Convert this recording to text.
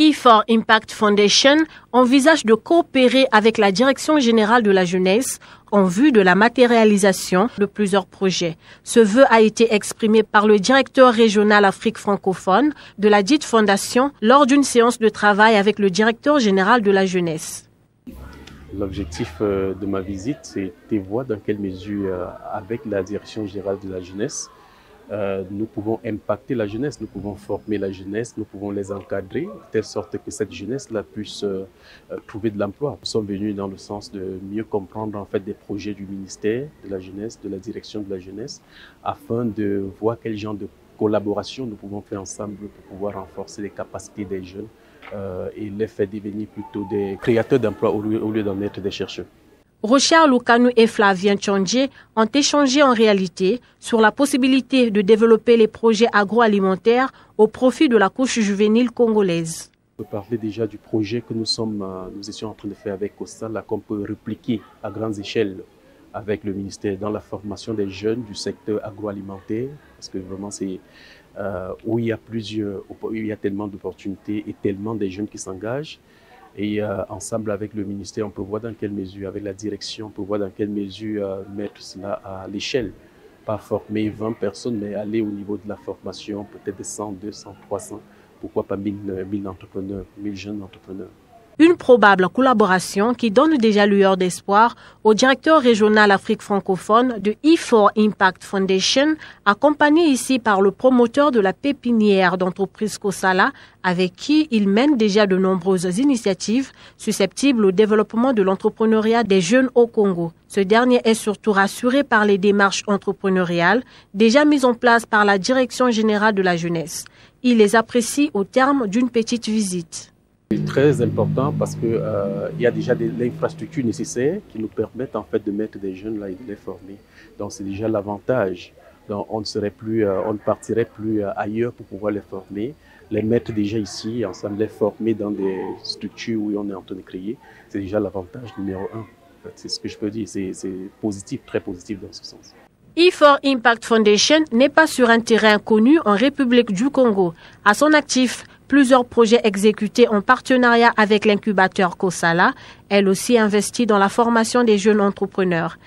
E4Impact Foundation envisage de coopérer avec la Direction générale de la jeunesse en vue de la matérialisation de plusieurs projets. Ce vœu a été exprimé par le directeur régional Afrique francophone de la dite fondation lors d'une séance de travail avec le directeur général de la jeunesse. L'objectif de ma visite, c'est de voir dans quelle mesure, avec la Direction générale de la jeunesse, nous pouvons impacter la jeunesse, nous pouvons former la jeunesse, nous pouvons les encadrer, de telle sorte que cette jeunesse-là puisse trouver de l'emploi. Nous sommes venus dans le sens de mieux comprendre en fait des projets du ministère de la jeunesse, de la direction de la jeunesse, afin de voir quel genre de collaboration nous pouvons faire ensemble pour pouvoir renforcer les capacités des jeunes et les faire devenir plutôt des créateurs d'emplois au lieu d'en être des chercheurs. Rochard Lukanou et Flavien Tchondje ont échangé en réalité sur la possibilité de développer les projets agroalimentaires au profit de la couche juvénile congolaise. On peut parler déjà du projet que nous étions en train de faire avec COSALA, qu'on peut répliquer à grande échelle avec le ministère dans la formation des jeunes du secteur agroalimentaire, parce que vraiment c'est où il y a tellement d'opportunités et tellement de jeunes qui s'engagent. Et ensemble avec le ministère, on peut voir dans quelle mesure, avec la direction, on peut voir dans quelle mesure mettre cela à l'échelle. Pas former 20 personnes, mais aller au niveau de la formation, peut-être de 100, 200, 300, pourquoi pas 1000 entrepreneurs, 1000 jeunes entrepreneurs. Une probable collaboration qui donne déjà lueur d'espoir au directeur régional Afrique francophone de E4Impact Foundation, accompagné ici par le promoteur de la pépinière d'entreprise COSALA, avec qui il mène déjà de nombreuses initiatives susceptibles au développement de l'entrepreneuriat des jeunes au Congo. Ce dernier est surtout rassuré par les démarches entrepreneuriales déjà mises en place par la Direction générale de la jeunesse. Il les apprécie au terme d'une petite visite. C'est très important parce qu'il y a déjà l'infrastructure nécessaire qui nous permettent en fait de mettre des jeunes là et de les former. Donc c'est déjà l'avantage. Donc on ne partirait plus ailleurs pour pouvoir les former, les mettre déjà ici, ensemble les former dans des structures où on est en train de créer. C'est déjà l'avantage numéro 1. En fait, c'est ce que je peux dire, c'est positif, très positif dans ce sens. E4Impact Foundation n'est pas sur un terrain connu en République du Congo. À son actif, plusieurs projets exécutés en partenariat avec l'incubateur COSALA. Elle aussi investit dans la formation des jeunes entrepreneurs.